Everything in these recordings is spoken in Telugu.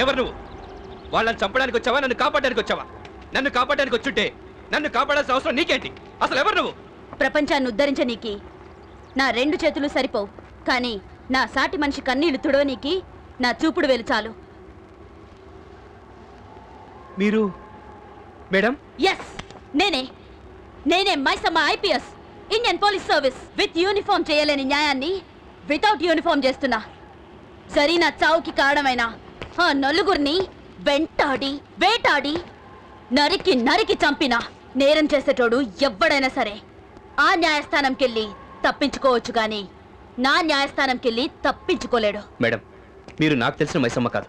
ఎవరు నువ్వు? వాళ్ళని చంపడానికి వచ్చావా, నన్ను కాపాడడానికి వచ్చావా? నన్ను కాపాడడానికి వచ్చుంటే నన్ను కాపాడాల్సిన అవసరం నీకేంటి? అసలు ఎవరు నువ్వు? ప్రపంచాన్ని ఉద్ధరించనీకి నా 2 చేతులు సరిపోవు, కానీ నా సాటి మనిషి కన్నీళ్లు తుడవనీకి నా చూపుడు వేలు చాలు. మీరు మేడం? ఎస్, నేనే Maisamma IPS, Indian police service. With uniform చేయలేని న్యాయాన్ని వితౌట్ యూనిఫామ్ చేస్తున్నా. సరైన చావుకి కారణమైన ఆ నలుగురిని వేటాడి నరికి చంపిన నేరం చేసేటోడు ఎవ్వడైనా సరే ఆ న్యాయస్థానంకెళ్ళి తప్పించుకోవచ్చు, గాని నా న్యాయస్థానంకెళ్ళి తప్పించుకోలేడు. మేడం, మీరు నాకు తెలిసిన మైసమ్మ కాదు.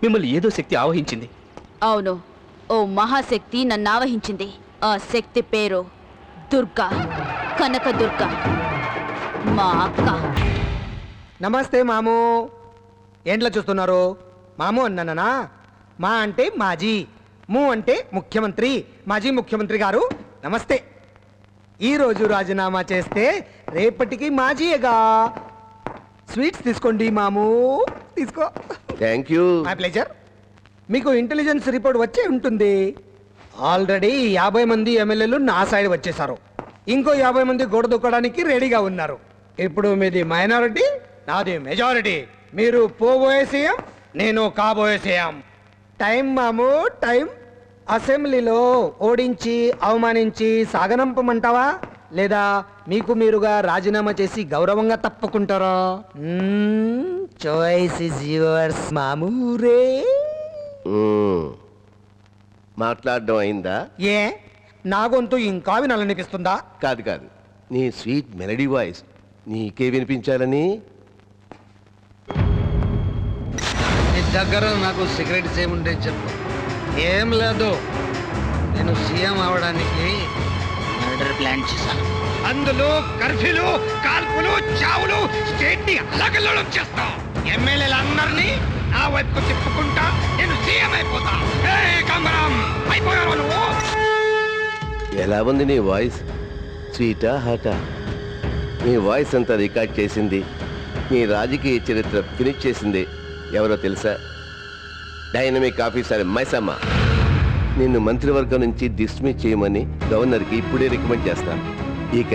మిమ్మల్ని ఏదో శక్తి ఆవహించింది. అవును, ఓ మహాశక్తి నన్ను ఆవహించింది. ఆ శక్తి పేరు దుర్గా, కనక దుర్గా, మా అక్క. నమస్తే మాము. ఏంట్లా చూస్తున్నారు? మాము అన్నానా? మా అంటే మాజీ, ము అంటే ముఖ్యమంత్రి. మాజీ ముఖ్యమంత్రి గారు నమస్తే. ఈరోజు రాజీనామా చేస్తే రేపటికి మాజీయేగా. స్వీట్స్ తీసుకోండి మాము, తీసుకో. Thank you. My pleasure. మీకు ఇంటెలిజెన్స్ రిపోర్ట్ వచ్చే ఉంటుంది. ఆల్రెడీ 50 మంది ఎమ్మెల్యేలు నా సైడ్ వచ్చేసారు. ఇంకో 50 మంది గోడ దూకడానికి రెడీగా ఉన్నారు. ఇప్పుడు మీది మైనారిటీ, నాది మెజారిటీ. మీరు పోబోయే సీఎం, నేను కాబోయే సీఎం. టైం మాము, టైం. అసెంబ్లీలో ఓడించి అవమానించి సాగనంపమంటావా, లేదా మీకు మీరుగా రాజీనామా చేసి గౌరవంగా తప్పుకుంటారా? చాయిస్ ఇస్ యువర్స్ మామూరే. మాట్లాడడం అయిందా? ఏ, నా గొంతు ఇంకా వినాలనిపిస్తుందా? కాదు కాదు, నీ స్వీట్ మెలడీ వాయిస్ నీకే వినిపించాలని. దగ్గర నాకు సిగరెట్స్ ఏముంటే చెప్పు. ఏం లేదు, నేను సీఎం అవడానికి మర్డర్ ప్లాన్ చేశాను. అందులో కర్ఫ్యూలు, కాల్పులు, చావులు, స్టేట్ ని అలగల్లోలం చేస్తాం. ఎమ్మెల్యేలందరినీ నా వైపు తిప్పుకుంటా నేను సీఎం అయిపోతా. కమరం అయిపోయారు నువ్వు. ఎలా ఉంది నీ వాయిస్? స్వీటా హాటా? నీ వాయిస్ అంతా రికార్డ్ చేసింది, నీ రాజకీయ చరిత్ర ఫినిష్ చేసింది ఎవరో తెలుసా? Dynamic officer Maisamma. నిన్ను మంత్రివర్గం నుంచి డిస్మిస్ చేయమని గవర్నర్కి ఇప్పుడే రికమెండ్ చేస్తాను. ఇక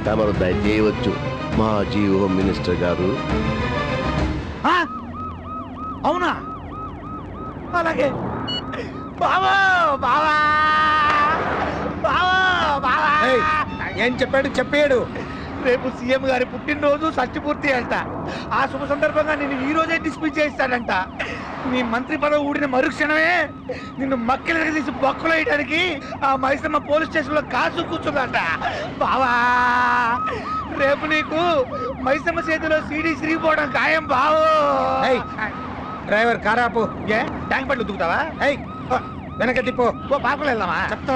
తమరు దయచేయవచ్చు మాజీ హోమ్ మినిస్టర్ గారు. అవునా? అలాగే బావా బావా బావా బావా. ఏయ్, ఏం చెప్పాడు చెప్పాడు. రేపు సీఎం గారి పుట్టినరోజు షష్టి పూర్తి అంట. ఆ శుభ సందర్భంగా నిన్ను ఈ రోజే డిస్మిస్ చేస్తాడంట. నీ మంత్రి పదవి ఊడిన మరుక్షణమే నిన్ను మక్కలు తీసి బొక్కలు వేయడానికి ఆ మైసమ్మ పోలీస్ స్టేషన్ లో కాసు కూర్చుందంట. బావా రేపు నీకు మైసమ్మ చేతిలో సీడీ సిరిగిపోవడం ఖాయం బావు. ఏయ్, డ్రైవర్ కారాపు. ఏ ట్యాంక్ పట్లు దుక్కుతావా? ఏయ్, వెనక తిప్పు. ఓ పాపలు వెళ్దామా? చెప్తా,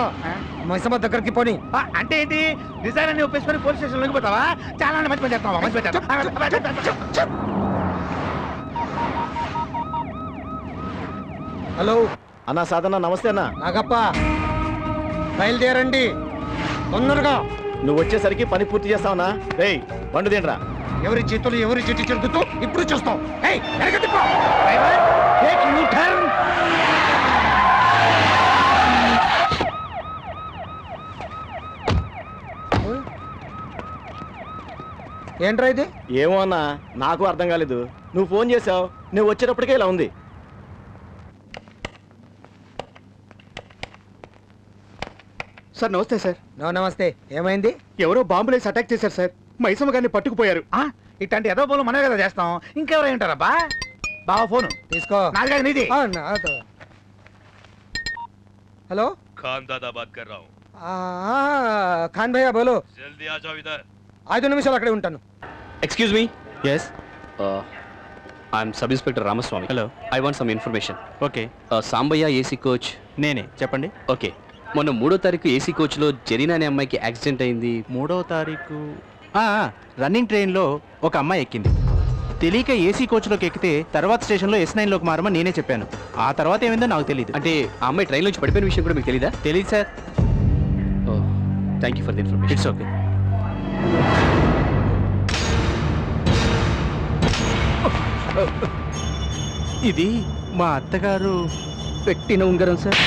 మైసమ్మ దగ్గరికి పోని. అంటే ఏంటి? నిజాన్ని ఒప్పేసుకొని పోలీస్ స్టేషన్ లొంగిపోతావా? చాలా మంచి పని చేస్తావా? మంచి పని చేస్తావా? హలో అన్నా సాధన నమస్తే అన్న. నాగప్ప, బయలుదేరండి తొందరగా. నువ్వు వచ్చేసరికి పని పూర్తి చేస్తావునా? రేయ్ బండు తినరా. ఎవరి చేతులు ఎవరి చెట్టు చెడుతూ ఇప్పుడు చూస్తాం. ఏయ్, వెనక తిప్పు. Driver, take U turn. ఏంట్రా ఇది? ఏమో అన్నా, నాకు అర్థం కాలేదు. నువ్వు ఫోన్ చేసావు, నువ్వు వచ్చేటప్పటికే ఇలా ఉంది. సార్ నమస్తే సార్. నమస్తే. ఏమైంది? ఎవరో బాంబులేసి అటాక్ చేశారు సార్. మైసమ్మ గారిని పట్టుకుపోయారు. ఇట్లాంటి ఎదో పనులు మనమే కదా చేస్తాం, ఇంకెవరై ఉంటారబ్బా? బావ ఫోను తీసుకో. నాది కాదు నీది. నాతో. హలో खान दादा बात कर रहा हूँ. ఖాన్ భయ్యా బోలో. जल्दी आ जाओ इधर. 5 నిమిషాలు అక్కడే ఉంటాను. Excuse me, yes. I'm sub inspector Ramaswamy. Hello. I want some information. Okay, Sambayya AC coach. నేనే, చెప్పండి. ఓకే, మొన్న 3వ తారీఖు ఏసీ కోచ్లో జరీనా అనే అమ్మాయికి యాక్సిడెంట్ అయింది. 3వ తారీఖు రన్నింగ్ ట్రైన్లో ఒక అమ్మాయి ఎక్కింది. తెలియక ఏసీ కోచ్లోకి ఎక్కితే తర్వాత స్టేషన్లో S9లోకి మారమని నేనే చెప్పాను. ఆ తర్వాత ఏమైందో నాకు తెలియదు. అంటే ఆ అమ్మాయి ట్రైన్ నుంచి పడిపోయిన విషయం కూడా మీకు తెలీదా? తెలియదు sir. Thank you for the information. It's okay. ఇది మా అత్తగారు పెట్టిన ఉంగరం సార్.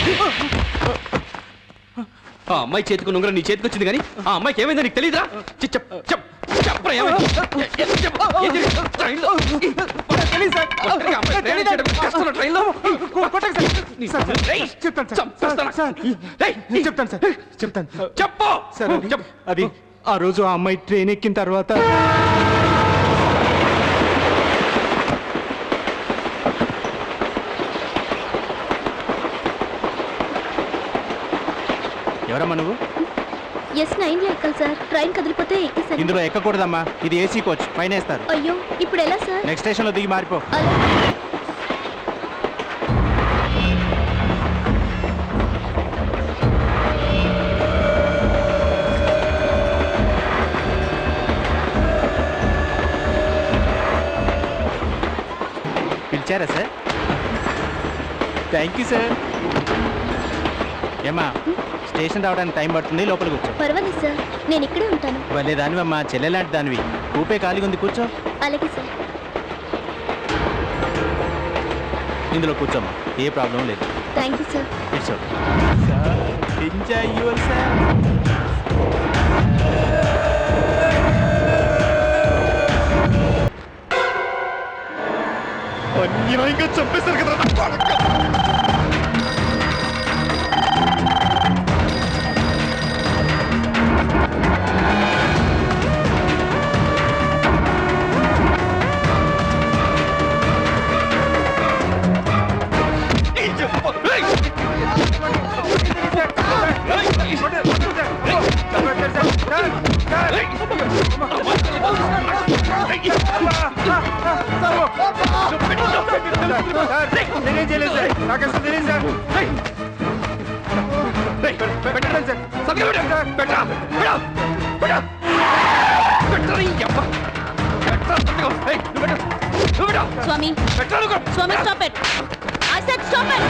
ఆ అమ్మాయి చేతికి ఉంగరం నీ చేతికి వచ్చింది కానీ ఆ అమ్మాయికి ఏమైందో నీకు తెలీదా? చెప్పరా ఏమైంది? చెప్పు. ఏంటి? ట్రైన్లో? ఒంటరిగా అమ్మాయి ప్రయాణం చేయడం కష్టమా ట్రైన్లో? రేయ్, చంపేస్తాను. రేయ్, చెప్తాను చెప్పు. సార్. అది ఆ రోజు ఆ అమ్మాయి ట్రైన్ ఎక్కిన తర్వాత ఎవరమ్మా నువ్వు? S9లో ఎక్కాలి సార్. ట్రైన్ కదిలిపోతే ఎక్కేసాను. ఇందులో ఎక్కకూడదమ్మా, ఇది ఏసీ కోచ్, పైన వేస్తారు. అయ్యో, ఇప్పుడు ఎలా సార్? నెక్స్ట్ స్టేషన్లో దిగి మారిపో. అలా పిలిచారా సార్? Thank you sir. ఏమా, స్టేషన్ రావడానికి టైం పడుతుంది, లోపలికి కూర్చో. పర్వాలేదు సార్, నేను ఇక్కడే ఉంటాను. భలే దానివమ్మా, చెల్లెలాంటి దానివి. ఊపే ఖాళీగా ఉంది, కూర్చో. అలాగే సార్. ఇందులో కూర్చోమ్మా, ఏ ప్రాబ్లం లేదు. Thank you sir. It's okay sir. Enjoy your sir. అన్యాయంగా చంపేశారు కదా నా కొడుకు. Hey! నేనేం చేయలేదు సార్ నాకు అసలు తెలియదు సార్ పెట్టండి సార్ సంతకం పెట్టండి. పెట్టరా పెట్టరా పెట్టరా ఈ అమ్మ. పెట్టరా సంతకం. ఏయ్, నువ్వు పెట్టు. నువ్వు పెట్టు. స్వామి పెట్టరా నువ్వు. Swami stop it I said stop it